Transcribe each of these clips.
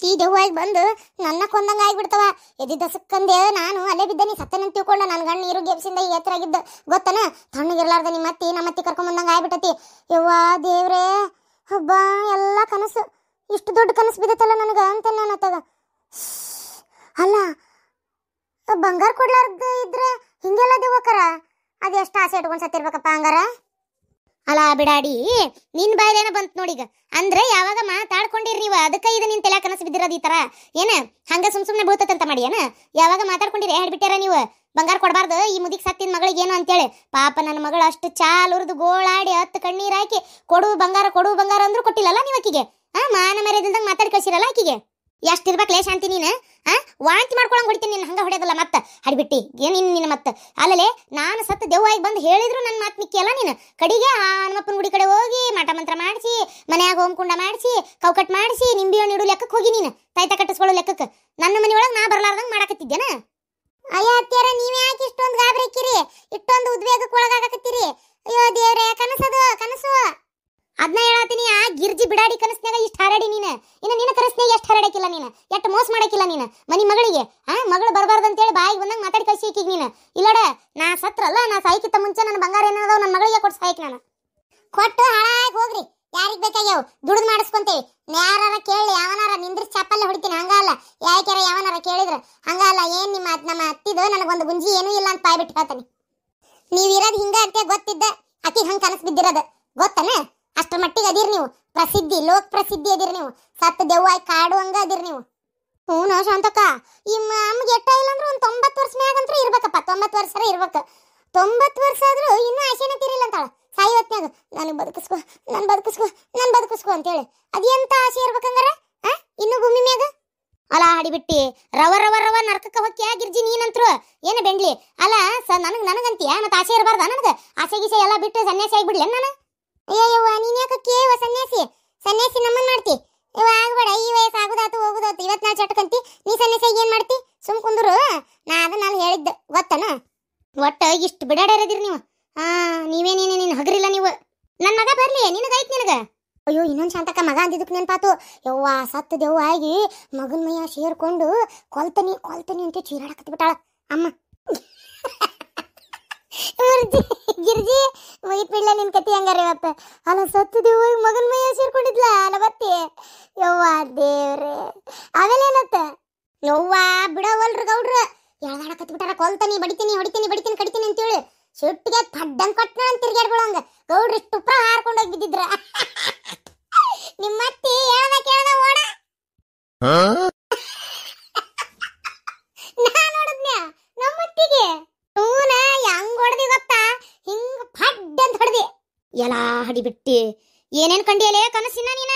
ನಮ್ಮತ್ತಿ ದೆವ್ವಾಗಿ ಬಂದು ನನ್ನ ಕೊಂದಂಗ ಆಗ್ಬಿಡ್ತವ. ಎದ್ದಿದ್ದ ಸುಕ್ಕಂದೆ ನಾನು ಅಲ್ಲೇ ಬಿದ್ದನಿ ಸತ್ತನಂತ ತಿಳ್ಕೊಂಡ. ನನ್ನ ಗಂಡ ನೀರು ಗೆಪ್ಸಿಂದ ಎತ್ತರಾಗಿದ್ದ ಗೊತ್ತನ. ತಣ್ಣಗಿರ್ಲಾರ್ದ ನಿಮ್ಮತ್ತಿ ನಮ್ಮತ್ತಿ ಕರ್ಕೊಂಬಂದಂಗ ಆಗ್ಬಿಟ್ಟತಿ. ಯವ್ವಾ ದೇವ್ರೇ, ಹಬ್ಬ ಎಲ್ಲ ಕನಸು. ಇಷ್ಟು ದೊಡ್ಡ ಕನಸು ಬಿದ್ದತ್ತಲ್ಲ ನನಗ ಅಂತ ನಾನು ಅತ್ತಾಗ. ಅಲ್ಲ ಬಂಗಾರ ಕೊಡ್ಲಾರ್ದ ಇದ್ರೆ ಹಿಂಗೆಲ್ಲ ದೇವಕರ ಅದು ಎಷ್ಟು ಆಸೆ ಇಟ್ಕೊಂಡು ಸತ್ತಿರ್ಬೇಕಪ್ಪ ಹಂಗಾರ. ಅಲ್ಲ ಬಿಡಾಡಿ, ನಿನ್ ಬಾಯಿಲೇನ ಬಂತು ನೋಡೀಗ. ಅಂದ್ರೆ ಯಾವಾಗ ಮಾತಾಡ್ಕೊಂಡಿರಿ ನೀವು, ಅದಕ್ಕೆ ಇದು ನಿನ್ ತಲೆ ಕನಸು ಬಿದ್ದಿರೋದು ಈ ತರ ಏನ ಹಂಗ ಸುಮ್ನೆ ಬೀಳ್ತಂತ ಮಾಡಿ ಏನ? ಯಾವಾಗ ಮಾತಾಡ್ಕೊಂಡಿರಿ ಹೇಳ್ಬಿಟ್ಟಾರ ನೀವು ಬಂಗಾರ ಕೊಡಬಾರ್ದು ಈ ಮುದಿಗೆ ಸತ್ತಿನ ಮಗಳಿಗೆ ಏನು ಅಂತೇಳಿ. ಪಾಪ ನನ್ನ ಮಗಳು ಅಷ್ಟು ಚಾಲ್ ಉರಿದು ಗೋಳಾಡಿ 10 ಕಣ್ಣೀರ್ ಹಾಕಿ ಕೊಡು ಬಂಗಾರ ಅಂದ್ರೂ ಕೊಟ್ಟಿಲ್ಲಲ್ಲ ನೀವು ಆಕಿಗೆ. ಮಾನ ಮರ್ಯಾದಿಂದಂಗ ಮಾತಾಡಿ ಕಳ್ಸಿರಲ್ಲ ಆಕಿಗೆ. ಎಷ್ಟಿರ್ಬೇಕಲೇ ಶಾಂತಿ ನೀನು? ವಾಂತಿ ಮಾಡ್ಕೊಳಂಗ್ ಹೊಡಿತೀನಿ ನಿನ್ನ, ಹಂಗ ಹೊಡೆಯೋದಲ್ಲ ಮತ್ತ ಹಡಿಬಿಟ್ಟಿ ಏನ್ ನಿನ್ನ ಮತ್ತ. ಅಲ್ಲಲೇ ನಾನು ಸತ್ತು ದೆವ್ವಾಗಿ ಬಂದು ಹೇಳಿದ್ರು ನನ್ನ ಮಾತು ಮಿಕ್ಕಿ ಅಲ್ಲ ನೀನು. ಕಡಿಗೆ ಆ ಹನುಮಪ್ಪನ ಗುಡಿ ಕಡೆ ಹೋಗಿ ಮಠ ಮಂತ್ರ ಮಾಡಿಸಿ, ಮನ್ಯಾಗ ಹೋಮಕುಂಡ ಮಾಡಿಸಿ, ಕೌಕಟ್ ಮಾಡಿಸಿ, ನಿಂಬಿ ಹಣ್ಣು ಇಡು ಲೆಕ್ಕಕ್ಕೆ ಹೋಗಿ ನೀನು ತಾಯ್ತ ಕಟ್ಟಿಸ್ಕೊಳ್ಳೋ ಲೆಕ್ಕಕ್ಕೆ. ನನ್ನ ಮನೆಯೊಳಗೆ ನಾ ಬರಲಾರ್ದಂಗೆ ಮಾಡಕತ್ತಿದ್ದೇನ? ಅಯ್ಯ ಅತ್ಯಾರ, ನೀವ್ ಯಾಕೆ ಇಷ್ಟೊಂದು ಗಾಬರಿಕ್ಕಿರಿ, ಇಷ್ಟೊಂದು ಉದ್ವೇಗಕ್ಕೆ ಒಳಗಾಗಕತ್ತೀರಿ? ಅಯ್ಯೋ ದೇವ್ರೆ, ಕನಸು ಅದನ್ನ ಹೇಳತ್ತೀನಿ. ಆ ಗಿರ್ಜಿ ಬಿಡಾಡಿ ಕನಸ್ನಾಗ ಇಷ್ಟು ಹಾರಾಡಿ ನೀನು, ಇನ್ನು ನಿನ್ನ ಕನಸ್ನಾಗ ಎಷ್ಟು ಹಾರಾಡಕಿಲ್ಲ ನೀನು, ಎಷ್ಟು ಮೋಸ ಮಾಡಕಿಲ್ಲ ನೀನು ಮನಿ ಮಗಳಿಗೆ. ಮಗಳು ಬರಬಾರ್ದಂತೇಳಿ ಬಾಯಿಗೆ ಬಂದಂಗೆ ಮಾತಾಡಿ ಕಳ್ಸಿ ಈಕಿಗೆ ನೀನು. ಇಲ್ಲಡ ನಾ ಸತ್ರಲ್ಲ, ನಾ ಸಾಯ್ಕಿತ್ತ ಮುಂಚೆ ನನ್ನ ಬಂಗಾರ ಏನದಾವ ನನ್ನ ಮಗಳಿಗೆ ಕೊಟ್ಟು ಸಾಯ್ಕ್ ನಾನು. ಕೊಟ್ಟು ಹಾಳಾಗಿ ಹೋಗ್ರಿ, ಯಾರಿಗ್ ಬೇಕಾಗ್ಯಾವ ದುಡ್ದು ಮಾಡಿಸ್ಕೊಂತೇವಿ. ಯಾರ ಕೇಳಿ ಯಾವನಾರ ನಿಂದ್ರಿಸಿ ಚಪ್ಪಲ್ಲೇ ಹೊಡಿತೀನಿ. ಹಂಗಲ್ಲ ಯಾಕ್ಯಾರ ಯಾವನಾರ ಕೇಳಿದ್ರ ಹಂಗಲ್ಲ. ಏನ್ ನಮ್ಮ ಅತ್ತಿದು ನನಗೊಂದು ಗುಂಜಿ ಏನೂ ಇಲ್ಲ ಅಂತ ಬಾಯ್ಬಿಟ್ಟು ಹೇಳ್ತಾನೆ. ನೀವಿರೋದು ಹಿಂಗ ಅಂತ ಗೊತ್ತಿದ್ದ ಅಕ್ಕಿಗೆ ಹಂಗೆ ಕನಸು ಬಿದ್ದಿರೋದು ಗೊತ್ತನ? ಅಷ್ಟರ ಮಟ್ಟಿಗೆ ಅದಿರಿ ನೀವು, ಪ್ರಸಿದ್ಧಿ ಲೋಕ ಪ್ರಸಿದ್ಧಿ ಅದಿರಿ ನೀವು, ಸತ್ತು ದೆವ್ವಾಯಿ ಕಾಡು ಹಂಗ ಅದಿರಿ ನೀವು. ಹ್ಞೂ ಶಾಂತಕ್ಕ, ಈ ಅಮ್ಮಗೆ ಎಟ್ಟ ಇಲ್ಲ ಅಂದ್ರೆ ಒಂದು 90 ವರ್ಷ ಮ್ಯಾಗಂತೂ ಇರ್ಬೇಕಪ್ಪ. 90 ವರ್ಷ ಇರ್ಬೇಕು. 90 ವರ್ಷ ಆದ್ರೂ ಇನ್ನೂ ಆಸೆನೇ ತೀರಿಲ್ಲ ಅಂತಾಳ ಸಾಯವತ್ನಾಗ. ನನಗೆ ಬದುಕಿಸ್ಕೊ ಅಂತೇಳಿ. ಅದೆಂತ ಆಸೆ ಇರ್ಬೇಕಂಗಾರ ಇನ್ನೂ ಭೂಮಿ ಮ್ಯಾಗ? ಅಲ್ಲ ಹಡಿಬಿಟ್ಟಿ, ರವ ನರ್ಕಕ್ಕೆ ಹೊಕ್ಕಿ ಗಿರ್ಜಿ ನೀನಂತ್ರು ಏನು ಬೆಂಡ್ಲಿ. ಅಲ್ಲ ನನಗಂತೀಯ ಮತ್ತೆ ಆಸೆ ಇರಬಾರ್ದ? ನನಗೆ ಆಸೆ ಗೀಸೆ ಎಲ್ಲ ಬಿಟ್ಟು ಸನ್ಯಾಸಿ ಆಗಿಬಿಡ್ಲಿ ನಾನು? ಅಯ್ಯವ್ವ ನೀನ್ ಯಾಕೆ ಕೇವ ಸನ್ಯಾಸಿ ನಮ್ಮನ್ ಮಾಡ್ತಿ? ಇವ ಆಗ್ಬೇಡ, ಈ ವಯಸ್ಸು ಆಗುದಾತು ಹೋಗುದಾತು. 24 ಚಟಕಂತಿ ನೀ ಸನ್ಯಾಸಿಯಾಗಿ ಏನ್ ಮಾಡ್ತಿ? ಸುಮ್ ಕುಂದ್ರು. ನಾನು ಹೇಳಿದ್ದ ಗೊತ್ತನ. ಒಟ್ಟ ಇಷ್ಟು ಬಿಡಾಡಿರದಿರಿ ನೀವು. ನೀನ್ ಹಗರಿಲ್ಲ ನೀವು. ನನ್ ಮಗ ಬರ್ಲಿ, ನಿನಗೈತ್ ನಿನಗ. ಅಯ್ಯೋ ಇನ್ನೊಂದು ಶಾಂತಕ್ಕ ಮಗ ಅಂದಿದ್ದಕ್ಕೆ ನೆನಪಾತು. ಯವ್ವ ಸತ್ತು ದೆವ್ವ ಆಗಿ ಮಗನ ಮೈಯ ಸೇರ್ಕೊಂಡು ಕೊಲ್ತನಿ ಅಂತ ಚೀರಾಡಕತ್ತಿ ಬಿಟ್ಟಾಳ ಅಮ್ಮ. ಗಿರ್ಜಿ ಮುಗಿತ್ ಬಿಡ್ಲ ನಿನ್ ಕತಿ ಹಂಗಾರ ಇವತ್ತ. ಅಲ್ಲ ಸತ್ತು ದೆವ್ವ ಮಗನ ಮೈಯ ಸೇರ್ಕೊಂಡಿದ್ಲ ಅಲ್ಲ ಬತ್ತಿ. ಯವ್ವ ದೇವ್ರೆ, ಆಮೇಲೆ ಏನತ್ತ? ಯವ್ವ ಬಿಡವಲ್ರು ಗೌಡ್ರ ಎಳ್ದಾಡಕತ್ತಿ ಬಿಟ್ಟಾರ. ಕೊಲ್ತನಿ ಬಡಿತೀನಿ ಹೊಡಿತೀನಿ ಕಡಿತೀನಿ ಅಂತೇಳಿ ಸಿಟ್ಟಿಗೆ ಪಡ್ಡಂಗ್ ಕೊಟ್ಟನ ಅಂತ ತಿರ್ಗಾಡ್ಬಿಡಂಗ. ಗೌಡ್ರ ಇಷ್ಟು ಉಪ್ರ ಹಾರ್ಕೊಂಡು ಹೋಗಿ ಬಿದ್ದಿದ್ರ. ನಿಮ್ಮತ್ತಿ ಕೇಳ್ದ ಓಡ. ನಾ ನೋಡದ್ನ್ಯಾ ನಮ್ಮತ್ತಿಗೆ ತೂನ ಹೆಂಗ್ ಹೊಡೆದಿ ಗೊತ್ತಾ? ಹಿಂಗ್ ಪಡ್ಡ ಅಂತ ಹೊಡೆದಿ. ಎಲ್ಲ ಹಡಿಬಿಟ್ಟಿ ಏನೇನ್ ಕಂಡಿಯಲೇ ಕನಸಿನ ನೀನ?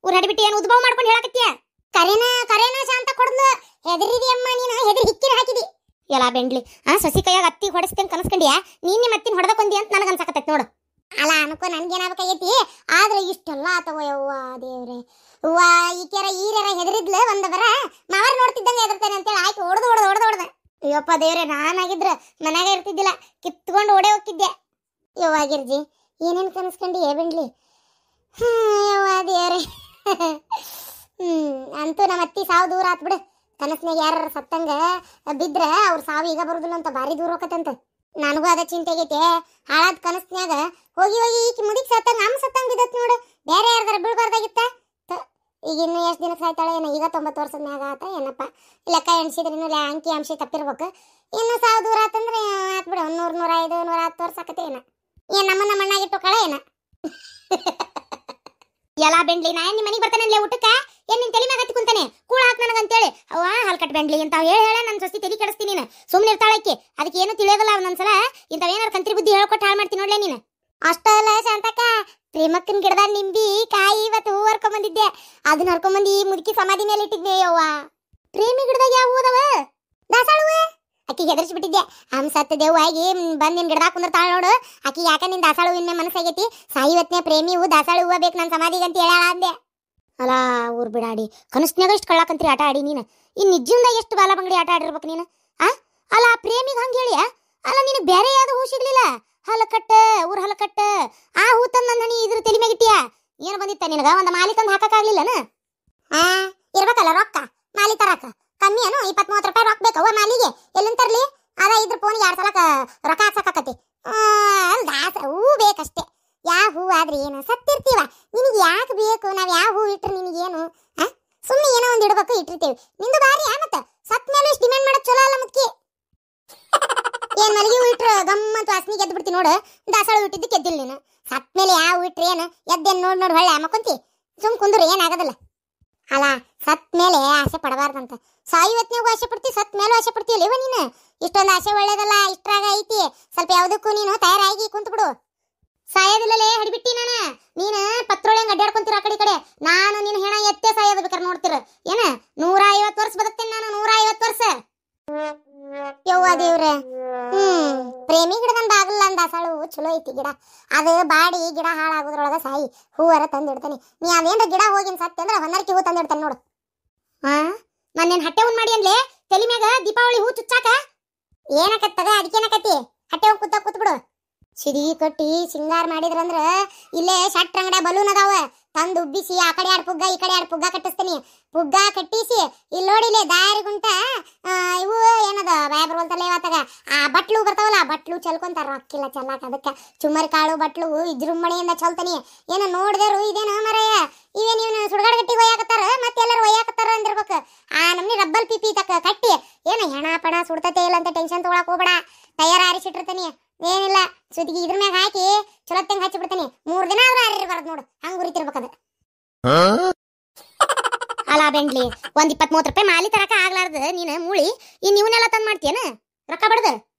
ಊರ್ ಹಡಿಬಿಟ್ಟಿ ಏನು ಉದ್ಭವ ಮಾಡ್ಕೊಂಡು ಹೇಳಕತ್ತೀಯ? ಕರೇನ ಶಾಂತ ಕೊಡ್ಲು ಹೆದರಿದಿ ಅಮ್ಮ ನೀನು, ಹೆದರಿ ಹಿಕ್ಕಿನ ಹಾಕಿದಿ. ಎಲ್ಲ ಬೆಂಡ್ಲಿ ಸಸಿ ಕೈಯಾಗ ಅತ್ತಿ ಹೊಡೆಸ್ತೇನೆ ಕನಸ್ಕಂಡಿಯಾ? ನೀನ್ ಮತ್ತಿನ ಹೊಡೆದಕೊಂಡಿ ಅಂತ ನನಗೆ ಅನ್ಸಕತ್ತೈತಿ ನೋಡು. ಅಲ್ಲ ಅನ್ಕೋ ನನ್ಗೇನಾಗಬೇಕಾಗೈತಿ, ಆದ್ರೆ ಇಷ್ಟೆಲ್ಲ ಆತವ. ಯವ್ವ ದೇವ್ರೆ, ಅವ್ವ ಈಕೆರ ಈರ್ಯಾರ ಹೆದರಿದ್ಲ ಒಂದ ಬರ ಮಾವರ್ ನೋಡ್ತಿದ್ದಂಗೆ ಹೆದರ್ತಾನೆ ಅಂತೇಳಿ ಆಯ್ತು ಹೊಡೆದ. ಅಯ್ಯಪ್ಪ ದೇವ್ರೆ, ನಾನಾಗಿದ್ರ ಮನ್ಯಾಗ ಇರ್ತಿದ್ದಿಲ್ಲ, ಕಿತ್ಕೊಂಡು ಓಡೇ ಹೋಗ್ತಿದ್ದೆ. ಯವ್ವ ಗಿರ್ಜಿ ಏನೇನು ಕನಸ್ಕಂಡಿ ಬೆಂಡ್ಲಿ? ಯವ್ವ ದೇವ್ರೆ. ಅಂತೂ ನಮ್ಮ ಅತ್ತಿ ಸಾವು ದೂರ ಆತ್ ಬಿಡು. ಕನಸ್ನಾಗ ಯಾರ ಸತ್ತಂಗ ಬಿದ್ರ ಅವ್ರ ಸಾವು ಈಗ ಬರುದಿಲ್ಲ ಅಂತ ಭಾರಿ ದೂರ ಹೋಗತ್ತಂತ. ನನಗೂ ಅದ ಚಿಂತೆ ಆಗೈತೆ. ಹಾಳಾದ ಕನಸ್ನ್ಯಾಗ ಹೋಗಿ ಈಕಿ ಮುದಿಕ್ ಸತ್ತಂಗ ಸತ್ತಂಗ ಬಿದ್ದತ್ ನೋಡು. ಬೇರೆ ಯಾರ್ದಾರ ಬೀಳ್ಬಾರ್ದಾಗಿತ್ತ? ಈಗ ಇನ್ನು ಎಷ್ಟು ದಿನಕ್ಕೆ ಸಾಯ್ತಾಳೆ ಏನೋ? ಈಗ 90 ವರ್ಷದ ಮ್ಯಾಗ ಆತ ಏನಪ್ಪ. ಲೆಕ್ಕ ಎಣ್ಸಿದ್ರೆ ಇನ್ನು ಅಂಕಿ ಅಂಶಿ ತಪ್ಪಿರ್ಬೇಕು. ಇನ್ನು ಸಾವು ದೂರ ಆತಂದ್ರೆ ಆತ್ ಬಿಡು. 100, 105, 110 ವರ್ಷ ಆಕತೆ ಏನ? ಏನ್ ನಮ್ಮ ಮಣ್ಣಾಗಿಟ್ಟು ಕಳೆ ಏನ? ಎಲ್ಲ ಬೆಂಡ್ಲಿ ನಾ ನಿಮ್ಮ ಮನೆಗೆ ಬರ್ತಾನಲ್ಲ ಊಟಕ್ಕ, ಏನ್ ನಿನ್ ತಲೆ ಮ್ಯಾಗ ಹತ್ತಿ ಕುಂತಾನೆ ಕೂಳ ಹಾಕ್ ನನಗಂತೇಳಿ. ಅವ್ವ ಹಾಲ್ ಕಟ್ ಬೆಂಡ್ಲಿ ಅಂತ ಹೇಳ ನನ್ನ ಸೊಸಿ ತಲೆ ಕೆಡಿಸ್ತೀನಿ ನೀನು. ಸುಮ್ಮನೆ ಇರ್ತಾಳಕ್ಕೆ, ಅದಕ್ಕೆ ಏನು ತಿಳಿಯೋದಲ್ಲ. ಒಂದೊಂದ್ಸಲ ಇಂಥವೇನಾರು ಕಂತ್ರಿ ಬುದ್ಧಿ ಹೇಳ್ಕೊಟ್ಟು ಹಾಳು ಮಾಡ್ತೀನಿ ನೋಡ್ಲೆ ನೀನು. ಅಷ್ಟ ಅಲ್ಲ ಶಾಂತಕ್ಕ, ಪ್ರೇಮಕ್ಕನ ಗಿಡದ ನಿಂಬಿ ಕಾಯಿ ಇವತ್ತು ಹೂ ಹರ್ಕೊಂಬಂದಿದ್ದೆ. ಅದನ್ನ ಹರ್ಕೊಂಬಂದು ಈ ಮುದುಕಿ ಸಮಾಧಿ ಮೇಲೆ ಇಟ್ಟಿದ್ದೆ. ಯವ್ವ ಪ್ರೇಮಿ ಗಿಡದಾಗ ಯಾವ ಹೂದವ? ದಾಸಾಳುವ. ಅಕ್ಕಿಗೆ ಹೆದರ್ಸ್ಬಿಟ್ಟಿದ್ದೆ. ಸತ್ತ ದೇವ್ ಆಗಿ ಬಂದ್ ನಿನ್ ಗಿಡದಾಗ ಕುಂದಿರ್ತಾಳ ನೋಡು. ಆಕಿ ಯಾಕ ನಿನ್ ದಾಸಾಳು ಹೂವಿನ ಮನಸ್ಸಾಗೈತಿ, ಸಾಯಿವತ್ನೇ ಪ್ರೇಮಿ ಹೂ ದಾಸಾಳು ಹೂವ ಬೇಕು ನನ್ನ ಸಮಾಧಿಗೆ ಅಂತ ಹೇಳ ಅಂದೆ. ಅಲ್ಲ ಊರ್ ಬಿಡಾಡಿ, ಕನಸ್ನಾಗ ಇಷ್ಟು ಕಳ್ಳಾಕಂತ್ರಿ ಆಟ ಆಡಿ ನೀನು. ಇನ್ ನಿಜದಾಗ ಎಷ್ಟು ಬಾಲ ಬಂಗಡಿ ಆಟ ಆಡಿರ್ಬೇಕು ನೀನು. ಅಲ್ಲ ಆ ಪ್ರೇಮಿಗೆ ಹಂಗ ಹೇಳಿಯ? ಅಲ್ಲ ನಿನ್ ಬೇರೆ ಯಾವ್ದು ಹೂ ಸಿಗ್ಲಿಲ್ಲ? ಹಲಕಟ್ಟ ಊರ್ ಹಲಕಟ್ಟ ಆ ಹೂ ತಂದ್ ನನ್ನ ಇದ್ರ ತಲೆ ಮ್ಯಾಗಿಟ್ಟಿಯ? ಏನು ಬಂದಿತ್ತ ನಿನಗ? ಒಂದ್ ಮಾಲಿ ತಂದು ಹಾಕಕ್ಕಾಗ್ಲಿಲ್ಲನ? ಇರ್ಬೇಕಲ್ಲ ರೊಕ್ಕ. ಮಾಲಿ ತರಕ ಕಮ್ಮಿ ಏನು 20-30 ರೂಪಾಯಿ ರೊಕ್ಕ ಬೇಕವ ಮಾಲಿಗೆ ಎಲ್ಲಿಂದ ತರ್ಲಿ ಅದ ಇದ್ರ ಫೋನಿಗೆ 2 ಸಲ ರೊಕ್ಕ ಹಾಕ್ಸಕತ್ತಿ ಅಲ್ದ ಹೂ ಬೇಕಷ್ಟೇ ಯಾವ ಹೂ ಆದ್ರೆ ಏನು ಸತ್ತಿರ್ತೀವ ನಿನಗೆ ಯಾಕೆ ಬೇಕು ನಾವ್ ಯಾವ ಹೂ ಇಟ್ರೆ ನಿನಗೇನು ಸುಮ್ಮನೆ ಏನೋ ಒಂದು ಇಡ್ಬೇಕು ಇಟ್ಟಿರ್ತೀವಿ ನಿಂದು ಬಾರಿ ಮತ್ತ ಸತ್ ಮೇಲೆ ಇಷ್ಟು ಡಿಮ್ಯಾಂಡ್ ಮಾಡೋದು ಚಲೋ ಅಲ್ಲ ಮುಖ್ಯ ಏನ್ ಮಲಗಿ ಹೂ ಇಟ್ರ ಗಮ್ಮಂತ ವಾಸನೆ ಗೆದ್ದು ಬಿಡ್ತಿ ನೋಡು ದಾಸವಾಳ ಹೂ ಇಟ್ಟಿದ್ದು ಗೆದ್ದಿಲ್ಲ ನೀನು ಸತ್ ಮೇಲೆ ಯಾವ ಹೂ ಇಟ್ರೆ ಏನು ಎದ್ದೇನು ನೋಡಿ ಹೊಳ್ಳೆ ಮಕ್ಕೊಂತಿ ಸುಮ್ ಕುಂದ್ರು ಏನಾಗದಲ್ಲ ಅಲ್ಲ ಸತ್ ಮೇಲೆ ಆಸೆ ಪಡಬಾರ್ದಂತ ಸಾಯುವತ್ನಾಗೂ ಆಸೆ ಪಡ್ತಿ ಸತ್ ಮೇಲೂ ಆಸೆ ಪಡ್ತೀಯಲ್ಲ ಇವ ನೀನು ಇಷ್ಟೊಂದು ಆಸೆ ಒಳ್ಳೇದಲ್ಲ ಇಷ್ಟ್ರಾಗ ಐತಿ ಸ್ವಲ್ಪ ಯಾವ್ದಕ್ಕೂ ನೀನು ತಯಾರಾಗಿ ಕುಂತು ಬಿಡು ಸಾಯೋದಿಲ್ಲಲೇ ಹಡಿಬಿಟ್ಟಿ ನೀನು ಪತ್ರೊಳಂಗ ಅಡ್ಡಾಡ್ಕೊಂತೀರ ಆ ಕಡೆ ನಾನು ನಿನ್ನ ಹೆಣ ಎತ್ತೆ ಸಾಯೋದು ಬೇಕಾರೆ ನೋಡ್ತೀರ ಏನ 150 ವರ್ಷ ಬದುಕ್ತೇನೆ ನಾನು 150 ವರ್ಷ ಯವ್ವ ದೇವ್ರೆ ಪ್ರೇಮಿ ಗಿಡದಂದ ಆಗಲ್ಲ ಅಂದ ದಾಸಾಳು ಚಲೋ ಐತಿ ಗಿಡ ಅದು ಬಾಡಿ ಗಿಡ ಹಾಳಾಗೋದ್ರೊಳಗ ಸಾಯಿ ಹೂವರ ತಂದಿಡ್ತಾನೆ ನೀ ಅದೇನ್ರ ಗಿಡ ಹೋಗಿನ್ ಸತ್ತಿ ಅಂದ್ರ ಹೊನ್ನರ್ಕಿ ಹೂ ತಂದಿಡ್ತಾನೆ ನೋಡು ನಾನೇನ್ ಹಟ್ಟೆ ಉಣ್ ಮಾಡಿ ಅನ್ಲೆ ತಲಿ ಮ್ಯಾಗ ದೀಪಾವಳಿ ಹೂ ಚುಚ್ಚಾಕ ಏನಕತ್ತದ ಅದಕ್ಕೇನಕತಿ ಹಟ್ಟೆ ಹೋಗಿ ಕೂತ್ ಬಿಡು ಸಿಡಿ ಕಟ್ಟಿ ಸಿಂಗಾರ ಮಾಡಿದ್ರಂದ್ರ ಇಲ್ಲೇ ಶಟ್ರ ಅಂಗಡ ಬಲೂನ್ ಅದಾವ ತಂದು ಉಬ್ಬಿಸಿ ಆ ಕಡೆ 2 ಪುಗ್ಗ ಈ ಕಡೆ 2 ಪುಗ್ಗ ಕಟ್ಟಿಸ್ತೀನಿ ಪುಗ್ಗ ಕಟ್ಟಿಸಿ ಇಲ್ಲಿ ನೋಡಿಲೆ ದಾರಿ ಗುಂಟ ಇವು ಏನದ ಬಾಯ ಬರುವಲ್ತಲ್ಲ ಇವತ್ತಾಗ ಆ ಬಟ್ಲು ಬರ್ತಾವಲ್ಲ ಬಟ್ಲು ಚಲ್ಕೊಂತಾರ ರೊಕ್ಕಿಲ್ಲ ಚಲ್ಲಾಕ ಅದಕ್ಕ ಚುಮ್ಮರಿ ಕಾಳು ಬಟ್ಲು ವಿಜೃಂಭಣೆಯಿಂದ ಚಲ್ತಾನಿ ಏನ ನೋಡಿದ್ರು ಇದೇನ ಮರಯ್ಯ ಇವೇನ್ ಇವ್ನ ಸುಡ್ಗಾಡ್ ಗಟ್ಟಿ ಒಯ್ಯಾಕತ್ತಾರ ಮತ್ತೆ ಎಲ್ಲರೂ ಒಯ್ಯಾಕತ್ತಾರ ಅಂದಿರ್ಬೇಕು ಆ ನಮ್ನಿ ರಬ್ಬಲ್ ಪಿಪಿ ತಕ್ಕ ಕಟ್ಟಿ ಏನ ಹೆಣ ಪಣ ಸುಡ್ತತೆ ಇಲ್ಲ ಅಂತ ಟೆನ್ಷನ್ ತಗೊಳಕ್ ಹೋಗ್ಬೇಡ ತಯಾರ ಆರಿಸಿಟ್ಟಿರ್ತಾನಿ ಏನಿಲ್ಲ ಸುದ್ದಿಗೆ ಇದ್ರ ಮ್ಯಾಗ ಹಾಕಿ ಚಲೋತ್ತಂಗ್ ಹಚ್ಚಿ ಬಿಡ್ತಾನೆ 3 ದಿನ ಆದ್ರೂ ಅರಿಬಾರ್ದು ನೋಡು ಹಂಗ ಉರಿತಿರ್ಬೇಕದ ಅಲ್ಲ ಬೆಂಡ್ಲಿ ಒಂದ್ 20-30 ರೂಪಾಯಿ ಮಾಲಿ ತರಕ ಆಗ್ಲಾರ್ದ ನೀನ್ ಮೂಳಿ ಇನ್ ಇವನ್ನೆಲ್ಲ ತಂದ್ ಮಾಡ್ತೀಯನ ರೊಕ್ಕ ಬಡ್ದ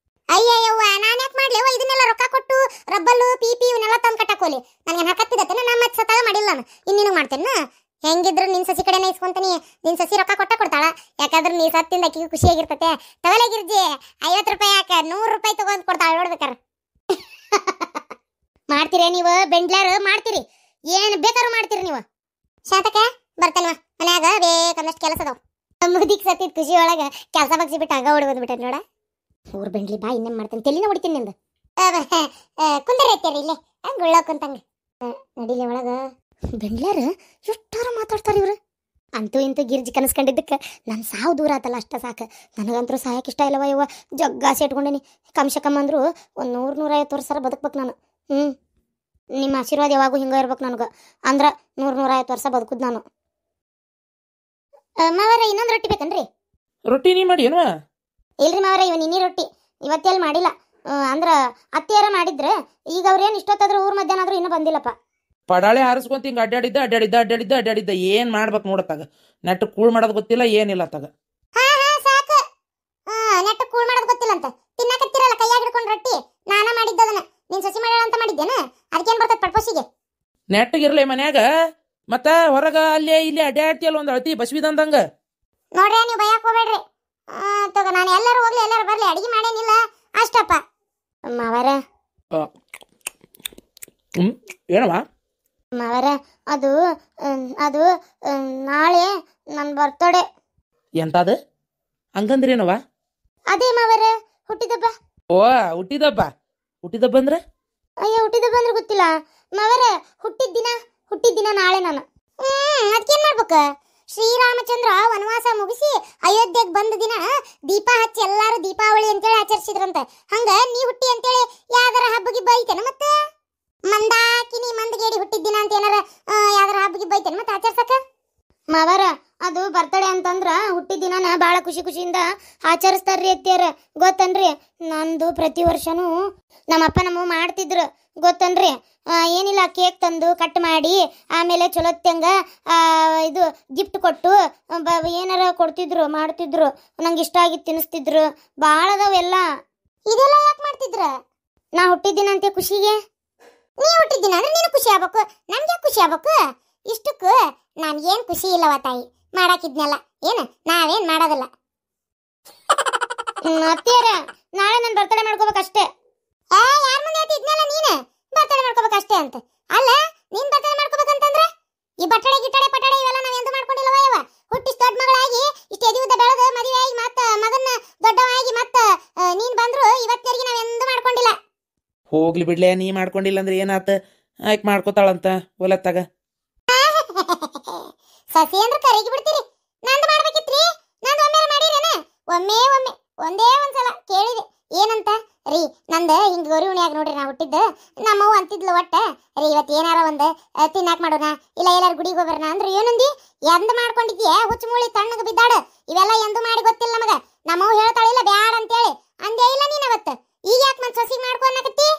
ಅಯ್ಯಯ್ಯವ್ವ ನಾನ್ ಯಾಕೆ ಮಾಡ್ಲೇವ ಇದನ್ನೆಲ್ಲ ರೊಕ್ಕ ಕೊಟ್ಟು ರಬ್ಬಲ್ಲು ಪಿಪಿ ಇವನ್ನೆಲ್ಲ ತಂದ್ ಕಟ್ಟಾಕೋಲಿ ನನಗೆ ಹಾಕತ್ತಿದತ್ತನ ನಮ್ಮ ಸತಾಗ ಮಾಡಿಲ್ಲ ನಾನು ಇನ್ ನಿನಗ್ ಮಾಡ್ತೇನ ಹೆಂಗಿದ್ರು ನಿನ್ ಸಸಿ ಕಡೆನೇ ಇಸ್ಕೊಂತೀನಿ ನಿನ್ ಸಸಿ ರೊಕ್ಕ ಕೊಟ್ಟಾಳ ಯಾಕಂದ್ರೆ ನೀ ಸತ್ತಿಂದ ಅಕ್ಕಿಗೆ ಖುಷಿಯಾಗಿರ್ತತೆ ತವಲೆ ಗಿರ್ಜಿ 50 ರೂಪಾಯಿ ಯಾಕ 100 ರೂಪಾಯಿ ತಗೊಂಡ್ ಕೊಡ್ತಾಳ ನೋಡ್ಬೇಕಾರ ಮಾಡ್ತೀರಿ ನೀವು ಬೆಂಡ್ಲಾರ ಮಾಡ್ತೀರಿ ಏನ್ ಬೇಕಾರು ಮಾಡ್ತೀರಿ ನೀವು ಶಾತಕ ಬರ್ತೇನವ ಮನ್ಯಾಗ ಬೇಕಂದಷ್ಟು ಕೆಲಸ ಅದಾವ ಮುದಿಕ್ ಸತ್ತಿದ್ ಖುಷಿ ಒಳಗ ಕೆಲಸ ಬಗ್ಸಿ ಬಿಟ್ಟು ಆಗ ಓಡಿ ಬಂದ್ಬಿಟ್ಟ ನೋಡ ಊರ್ ಬೆಂಡ್ಲಿ ಬಾ ಇನ್ನೇನ್ ಮಾಡ್ತೇನೆ ತೆಲಿನ ಹೊಡಿತೀನಿ ನಿಂದು ಕುಂದರ ಐತೇರಿ ಇಲ್ಲೇ ಗುಳ್ಳ ಕುಂತಂಗ ನಡಿಲೆ ಒಳಗ ಬೆಂಡ್ಲಾರ ಎಷ್ಟಾರ ಮಾತಾಡ್ತಾರ ಇವ್ರು ಅಂತೂ ಇಂತೂ ಗಿರ್ಜಿ ಕನಸ್ಕೊಂಡಿದ್ದಕ್ಕೆ ನನ್ನ ಸಾವು ದೂರ ಆತಲ್ಲ ಅಷ್ಟ ಸಾಕು ನನಗಂತೂ ಸಾಯಕ್ಕೆ ಇಷ್ಟ ಇಲ್ಲವ ಇವ ಜಗ್ಗಾಸಿ ಇಟ್ಕೊಂಡೇನಿ ಕಮ್ಸೆ ಕಮ್ಮ ಅಂದ್ರು ಒಂದು 100-150 ವರ್ಷ ಬದುಕ್ಬೇಕು ನಾನು ನಿಮ್ಮ ಆಶೀರ್ವಾದ ಯಾವಾಗೂ ಹಿಂಗ ಇರ್ಬೇಕು ನನಗೆ ಅಂದ್ರೆ 100-150 ವರ್ಷ ಬದುಕುದ್ ನಾನು ಮಾವರ ಇನ್ನೊಂದು ರೊಟ್ಟಿ ಬೇಕನ್ರಿ ರೊಟ್ಟಿ ನೀ ಮಾಡಿ ಏನು ಇಲ್ರಿ ಮಾವರ ಇವ ನಿನ್ನಿ ರೊಟ್ಟಿ ಇವತ್ತೆಲ್ಲಿ ಮಾಡಿಲ್ಲ ಅಂದ್ರ ಅತ್ತಿಯಾರ ಮಾಡಿದ್ರೆ ಈಗ ಅವ್ರೇನು ಇಷ್ಟೊತ್ತಾದ್ರೂ ಊರ್ ಮಧ್ಯಾಹ್ನ ಆದ್ರೂ ಇನ್ನೂ ಬಂದಿಲ್ಲಪ್ಪ ಪಡಾಳೆ ಹಾರಿಸ್ಕೊಂತ ಹಿಂಗ ಅಡ್ಡಾಡಿದ್ದ ಏನ್ ಮಾಡ್ಬೇಕು ನೋಡತ್ತಾಗ ನೆಟ್ಟು ಕೂಳ್ ಮಾಡೋದು ಗೊತ್ತಿಲ್ಲ ಏನಿಲ್ಲ ತಗ ಸಾಕು ನೆಟ್ಟು ಕೂಳ್ ಮಾಡೋದು ಗೊತ್ತಿಲ್ಲ ಅಂತ ತಿನ್ನಕತ್ತಿರಲ್ಲ ಕೈಯಾಗ ಹಿಡ್ಕೊಂಡು ರೊಟ್ಟಿ ನಾನ ಮಾಡಿದ್ದದನ್ನ ನೀನ್ ಸಸಿ ಮಾಡ್ಯಾಳ ಅಂತ ಮಾಡಿದ್ದೇನ ಅದಕ್ಕೇನ್ ಬರ್ತದ ಪಡ್ಪೋಸಿಗೆ ನೆಟ್ಟಗಿರ್ಲಿ ಮನ್ಯಾಗ ಮತ್ತ ಹೊರಗ ಅಲ್ಲೇ ಇಲ್ಲಿ ಅಡ್ಡಾಡ್ತಿಯಲ್ಲ ಒಂದ್ ಅಳತಿ ಬಸ್ವಿದಂದಂಗ ನೋಡ್ರಿ ನೀವು ಭಯಕ್ ಹೋಗ್ಬೇಡ್ರಿ ತಗ ನಾನು ಎಲ್ಲರೂ ಹೋಗ್ಲಿ ಎಲ್ಲರೂ ಬರ್ಲಿ ಅಡಿಗೆ ಮಾಡೇನಿಲ್ಲ ಅಷ್ಟಪ್ಪ ಮಾವರ ಏನವ ಮಾವರ ಅದು ಅದು ನಾಳೆ ನನ್ನ ಬರ್ತಡೇ ಎಂತದ ಹಂಗಂದ್ರೇನವ ಅದೇ ಮಾವರ ಹುಟ್ಟಿದಬ್ಬ ಓ ಹುಟ್ಟಿದಬ್ಬ ಅಂದ್ರೆ ಅಯ್ಯೋ ಹುಟ್ಟಿದಬ್ಬ ಅಂದ್ರೆ ಗೊತ್ತಿಲ್ಲ ಮಾವರ ಹುಟ್ಟಿದ ದಿನ ನಾಳೆ ನಾನು ಅದಕ್ಕೇನ್ ಮಾಡ್ಬೇಕ ಶ್ರೀರಾಮಚಂದ್ರ ವನವಾಸ ಮುಗಿಸಿ ಅಯೋಧ್ಯೆಗೆ ಬಂದ ದಿನ ದೀಪ ಹಚ್ಚಿ ಎಲ್ಲಾರು ದೀಪಾವಳಿ ಅಂತೇಳಿ ಆಚರಿಸಿದ್ರಂತೆ ಹಂಗ ನೀ ಹುಟ್ಟಿ ಅಂತೇಳಿ ಯಾವ್ದಾರ ಹಬ್ಬಗಿಬ್ಬ ಐತೇನ ಮತ್ತೆ ಮಂದಾಕಿನಿ ಮಂದಗೇಡಿ ಹುಟ್ಟಿದ ದಿನ ಅಂತ ಏನಾರ ಯಾವ್ದಾರ ಹಬ್ಬಗಿಬ್ಬ ಐತೇನ ಮತ್ತೆ ಆಚರ್ಸಕ ಮಾವರ ಅದು ಬರ್ತಡೇ ಅಂತಂದ್ರ ಹುಟ್ಟಿದ ದಿನನ ಭಾಳ ಖುಷಿಯಿಂದ ಆಚರಿಸ್ತಾರ್ರಿ ಅತ್ತಿಯರ ಗೊತ್ತನ್ರಿ ನಂದು ಪ್ರತಿ ವರ್ಷನೂ ನಮ್ಮಪ್ಪ ನಮ್ಮ ಮಾಡ್ತಿದ್ರು ಗೊತ್ತನ್ರಿ ಏನಿಲ್ಲ ಕೇಕ್ ತಂದು ಕಟ್ ಮಾಡಿ ಆಮೇಲೆ ಚಲೋತ್ತಂಗ ಇದು ಗಿಫ್ಟ್ ಕೊಟ್ಟು ಏನಾರ ಕೊಡ್ತಿದ್ರು ಮಾಡ್ತಿದ್ರು ನಂಗೆ ಇಷ್ಟ ಆಗಿತ್ತು ತಿನ್ನಿಸ್ತಿದ್ರು ಭಾಳ ಅದಾವೆಲ್ಲ ಇದೆಲ್ಲ ಯಾಕೆ ಮಾಡ್ತಿದ್ರ ನಾ ಹುಟ್ಟಿದ್ದಿನ ಅಂತ ಖುಷಿಗೆ ನೀ ಹುಟ್ಟಿದ್ದಿನ ಅಂದ್ರೆ ನೀನು ಖುಷಿ ಆಗ್ಬೇಕು ನನ್ಗೆ ಖುಷಿ ಆಗ್ಬೇಕು ಇಷ್ಟಕ್ಕೂ ನಾನು ಏನು ಖುಷಿ ಇಲ್ಲವ ತಾಯಿ ಮಾಡಾಕಿದ್ನಲ್ಲ ಏನು ನಾವೇನ್ ಮಾಡೋದಿಲ್ಲ ಅತ್ತಿಯರ ನಾಳೆ ನಾನು ಬರ್ತಡೇ ಮಾಡ್ಕೋಬೇಕಷ್ಟೇ ಯಾರ ಮುಂದೆ ಹೇಳ್ತಿದ್ನಲ್ಲ ನೀನು ಬರ್ತಡೇ ಮಾಡ್ಕೋಬೇಕಷ್ಟೇ ಅಂತ ಅಲ್ಲ ನೀನ್ ಬರ್ತಡೇ ಮಾಡ್ಕೋಬೇಕಂತಂದ್ರೆ ಈ ಬಟ್ಟಡೆ ಗಿಟ್ಟಡೆ ಪಟಡೆ ಇವೆಲ್ಲ ನಾವ್ ಎಂದೂ ಮಾಡ್ಕೊಂಡಿಲ್ಲವ ಇವ ಹುಟ್ಟಿಸ್ ದೊಡ್ಡ ಮಗಳಾಗಿ ಇಷ್ಟು ಎದಿಯುದ್ದ ಬೆಳೆದು ಮದುವೆ ಆಗಿ ಮತ್ತ ಮಗನ್ನ ದೊಡ್ಡವಾಗಿ ಮತ್ತ ನೀನ್ ಬಂದ್ರು ಇವತ್ತಿನವರೆಗೆ ನಾವ್ ಎಂದೂ ಮಾಡ್ಕೊಂಡಿಲ್ಲ ಹೋಗ್ಲಿ ಬಿಡ್ಲೆ ನೀ ಮಾಡ್ಕೊಂಡಿಲ್ಲ ಅಂದ್ರೆ ಏನಾತ ಆಯ್ಕೆ ಮಾಡ್ಕೋತಾಳಂತ ಒಲತ್ತಾಗ ಸಸಿ ಅಂದ್ರೆ ಕರಗಿ ಬಿಡ್ತೀರಿ ನಂದು ಮಾಡ್ಬೇಕಿತ್ರಿ ಒಮ್ಮೆ ಒಂದೇ ಒಂದ್ಸಲ ಕೇಳಿದೆ ಏನಂತ ರೀ ನಂದ ಹಿಂಗ ಗೌರಿ ಹುಣ್ಯಾಗ ನೋಡ್ರಿ ನಾ ಹುಟ್ಟಿದ್ದ ನಮ್ಮವ್ವ ಅಂತಿದ್ಲು ಒಟ್ಟ ರೀ ಇವತ್ತು ಏನಾರ ಒಂದ್ ತಿನ್ನಾಕ ಮಾಡೋಣ ಇಲ್ಲ ಎಲ್ಲಾರು ಗುಡಿಗೆ ಹೋಗ್ಬರ್ನ ಅಂದ್ರೆ ಏನಂದಿ ಎಂದ್ ಮಾಡ್ಕೊಂಡಿದ್ಯಾ ಹುಚ್ಚ ಮೂಳಿ ತಣ್ಣಗ ಬಿದ್ದಾಡ ಇವೆಲ್ಲ ಎಂದು ಮಾಡಿ ಗೊತ್ತಿಲ್ಲ ನಮಗ ನಮ್ಮವ್ವ ಹೇಳ್ತಾಳಿಲ್ಲ ಬ್ಯಾಡ ಅಂತೇಳಿ ಅಂದೇ ಇಲ್ಲ ನೀನ್ ಅವತ್ತ ಈಗ ಯಾಕೆ ಮನ್ ಸೊಸಿಗೆ ಮಾಡ್ಕೊನ್ನಕತ್ತಿ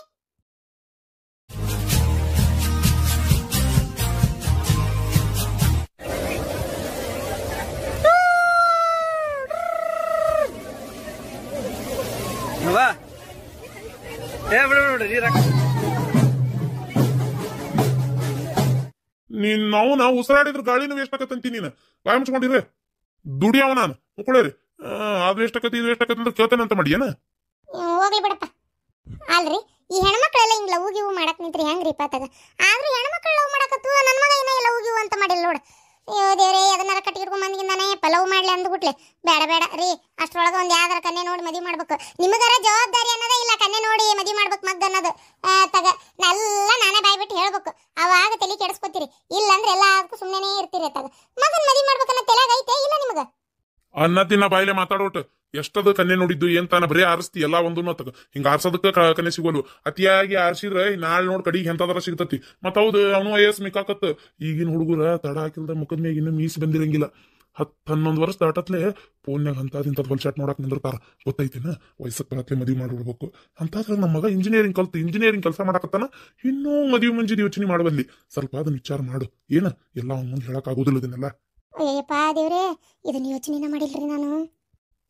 ನೀನ್ ನಾವು ಉಸಿರಾಡಿದ್ರ ಗಾಳಿನೂ ವೇಸ್ಟ್ ಆಕತ್ತಂತಿ ನೀನು ಬಾಯ್ ಮುಚ್ಕೊಂಡಿರಿ ದುಡಿಯವ ನಾನು ಮುಕ್ಕೊಳ್ಳೇರಿ ಅದು ವೇಸ್ಟ್ ಆಕತಿ ಇದು ವೇಸ್ಟ್ ಆಕತಿ ಅಂತ ಕೇಳ್ತೇನೆ ಅಂತ ಮಾಡಿ ಏನ ಹೋಗ್ಲಿ ಬಿಡಪ್ಪ ಅಲ್ರಿ ಈ ಹೆಣ್ಮಕ್ಳೆಲ್ಲ ಹಿಂಗ್ ಲವ್ ಗಿವ್ ಮಾಡಕ್ ನಿಂತ್ರಿ ಹೆಂಗ್ರಿ ಪಾತಾಗ ಆದ್ರೂ ಹೆಣ್ಮಕ್ಳು ಲವ್ ಮಾಡಕತ್ತು ನನ್ನ ಮಗ ಏನ ಲವ್ ಗಿವ್ ಅಂತ ಮಾಡಿಲ್ಲ ನೋಡು ಅಯ್ಯೋ ದೇವ್ರೇ ಅದನ್ನಾರ ಕಟ್ಟಿ ಹಿಡ್ಕೊಂಡ್ ಬಂದಿದ್ದಾನೆ ಪಲವ್ ಮಾಡ್ಲಿ ಅಂದ್ಬಿಟ್ಲೆ ಬೇಡ ಬೇಡ ರೀ ಅಷ್ಟ್ರೊಳಗ ಒಂದ್ ಯಾವ್ದಾರ ಕನ್ಯೆ ನೋಡಿ ಮದ್ವಿ ಮಾಡ್ಬೇಕು ನಿಮಗಾರ ಜವಾಬ್ದಾರಿ ಅನ್ನೋದೇ ಇಲ್ಲ ಕನ್ಯೆ ನೋಡಿ ಮದ್ವಿ ಮಾಡ್ಬೇಕು ಮಗ್ ಅನ್ನೋದು ತಗ ಎಲ್ಲ ನಾನೇ ಬಾಯ್ ಬಿಟ್ಟು ಹೇಳ್ಬೇಕು ಅವಾಗ ತಲೆ ಕೆಡಿಸ್ಕೊತೀರಿ ಇಲ್ಲ ಅಂದ್ರೆ ಎಲ್ಲದಕ್ಕೂ ಸುಮ್ಮನೆ ಇರ್ತೀರಿ ತಗ ಮಗನ್ ಮದ್ವಿ ಮಾಡ್ಬೇಕನ್ನ ತಲೆಯಾಗ ಐತೆ ಇಲ್ಲ ನಿಮಗ ಅನ್ನ ತಿನ್ನ ಬಾಯಿಲೆ ಮಾತಾಡೋಟ್ ಎಷ್ಟದ ಕನ್ಯೆ ನೋಡಿದ್ದು ಏನ್ ತಾನ ಬರೀ ಆರಿಸ್ತಿ ಎಲ್ಲಾ ಒಂದು ತಗ ಹಿಂಗ ಆರ್ಸೋದಕ್ಕ ಕನ್ಯೆ ಸಿಗೋಲು ಅತಿಯಾಗಿ ಆರ್ಸಿದ್ರೆ ನಾಳೆ ನೋಡ್ ಕಡಿಗೆ ಎಂತದಾರ ಸಿಗ್ತತಿ ಮತ್ ಹೌದು ಅವನು ವಯಸ್ಸು ಮಿಕ್ಕಾಕತ್ ಈಗಿನ ಹುಡುಗರ ತಡ ಹಾಕಿಲ್ದ ಮುಖದ ಮ್ಯಾಗ ಇನ್ನು ಮೀಸಿ ಬಂದಿರಂಗಿಲ್ಲ 10-11 ವರ್ಷ ದಾಟತ್ಲೆ ಫೋನ್ಯಾಗ ಅಂತದ್ ಹೊಲ್ಚಾಟ್ ನೋಡಕ್ ನಿಂದಿರ್ತಾರ ಗೊತ್ತೈತಿನ ವಯಸ್ಸಕ್ಕೆ ಹತ್ಲೆ ಮದ್ವಿ ಮಾಡ್ಬಿಡ್ಬೇಕು ಅಂತಾದ್ರೆ ನಮ್ಮ ಮಗ ಇಂಜಿನಿಯರಿಂಗ್ ಕೆಲಸ ಮಾಡಕತ್ತಾನ ಇನ್ನೂ ಮದ್ವಿ ಮುಂಜಿದ ಯೋಚನೆ ಮಾಡಬಲ್ಲಿ ಸ್ವಲ್ಪ ಅದನ್ನ ವಿಚಾರ ಮಾಡು ಏನ ಎಲ್ಲ ಅವ್ನ ಮುಂದೆ ಹೇಳಕ್ ಆಗೋದಿಲ್ಲ ಇದನ್ನೆಲ್ಲ ಅಯ್ಯಪ್ಪ ದೇವ್ರೆ ಇದನ್ನ ಯೋಚನೆನ ಮಾಡಿಲ್ರಿ ನಾನು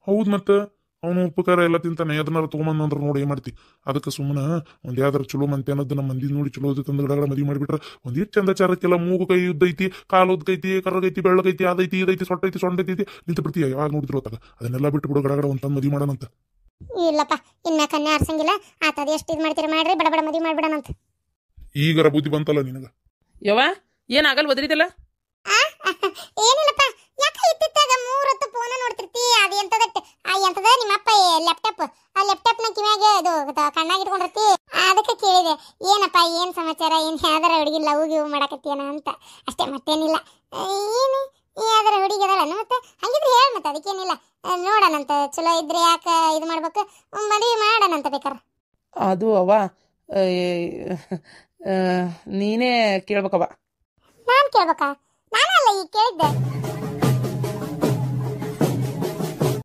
ಹೌದ್ ಮತ್ತ ಅವನು ಉಪಕಾರ ಎಲ್ಲ ತಿಂತಾನೆ ಅದನ್ನಾರ ತಗೊಂಬಂದ್ರ ನೋಡಿ ಏನ್ ಮಾಡ್ತಿ ಅದಕ್ಕೆ ಸುಮ್ಮನ ಒಂದ್ ಯಾವ್ದಾರ ಚಲೋ ಮಂತೆ ಅನ್ನೋದು ನಮ್ಮ ಮಂದಿ ನೋಡಿ ಚಲೋ ತಂದ ಗಡಗಡ ಮದ್ವಿ ಮಾಡಿಬಿಟ್ರ ಒಂದಿಷ್ಟು ಚಂದ ಚಾರಕ್ಕೆಲ್ಲ ಮೂಗು ಕೈ ಉದ್ದೈತಿ ಕಾಲು ಉದ್ದೈತಿ ಕರ್ರಗೈತಿ ಬೆಳ್ಳಗೈತಿ ಅದೈತಿ ಇದೈತಿ ಸೊಂಟೈತಿ ನಿಂತು ಬಿಡ್ತೀಯ ಯಾವಾಗ ನೋಡಿದ್ರು ಅತ್ತಾಗ ಅದನ್ನೆಲ್ಲ ಬಿಟ್ಟು ಬಿಡು ಗಡಗಡ ಒಂದ್ ಮದ್ವಿ ಮಾಡೋಣಂತ ಇಲ್ಲಪ್ಪ ಇನ್ನ ಕನ್ಯಾ ಆರ್ಸಂಗಿಲ್ಲ ಆತದ ಎಷ್ಟು ಇದು ಮಾಡ್ತೀರಿ ಮಾಡ್ರಿ ಬಡ ಬಡ ಮದ್ವಿ ಮಾಡ್ಬಿಡಣಂತ ಈಗರ ಬುದ್ಧಿ ಬಂತಲ್ಲ ನಿನಗ ಯವ್ವ ಏನಾಗಲ್ ಬದ್ರಿದಲ್ಲ ಏನಿಲ್ಲಪ್ಪ ಯಾಕೆ ಇತ್ತಿತ್ತಾಗ 3 ಹೊತ್ತು ಫೋನ್ ನೋಡ್ತಿರ್ತಿ ಅದು ಎಂತದ ನಿಮ್ಮಪ್ಪ ಲ್ಯಾಪ್ಟಾಪ್ ಆ ಲ್ಯಾಪ್ಟಾಪ್ ನ ಕಿವ್ಯಾಗ ಇದು ಕಣ್ಣಾಗ ಇಟ್ಕೊಂಡಿರ್ತಿ ಅದಕ್ಕೆ ಕೇಳಿದೆ ಏನಪ್ಪ ಏನ್ ಸಮಾಚಾರ ಏನ್ ಯಾವ್ದಾರ ಹುಡುಗಿ ಲವ್ ಗಿವ್ ಮಾಡಕತ್ತೀಯನ ಅಂತ ಅಷ್ಟೇ ಮತ್ತೇನಿಲ್ಲ ಏನು ಯಾವ್ದಾರ ಹುಡುಗಿ ಅದಲ್ಲ ಮತ್ತೆ ಹಂಗಿದ್ರೆ ಹೇಳ ಮತ್ತೆ ಅದಕ್ಕೇನಿಲ್ಲ ನೋಡೋಣಂತ ಚಲೋ ಇದ್ರೆ ಯಾಕೆ ಇದು ಮಾಡ್ಬೇಕು ಮದುವೆ ಮಾಡೋಣಂತ ಬೇಕಾರ ಅದು ಅವ್ವ ನೀನೇ ಕೇಳ್ಬೇಕವ್ವ ನಾನ್ ಕೇಳ್ಬೇಕಾ ನಾನಲ್ಲ ಈಗ ಕೇಳಿದ್ದೆ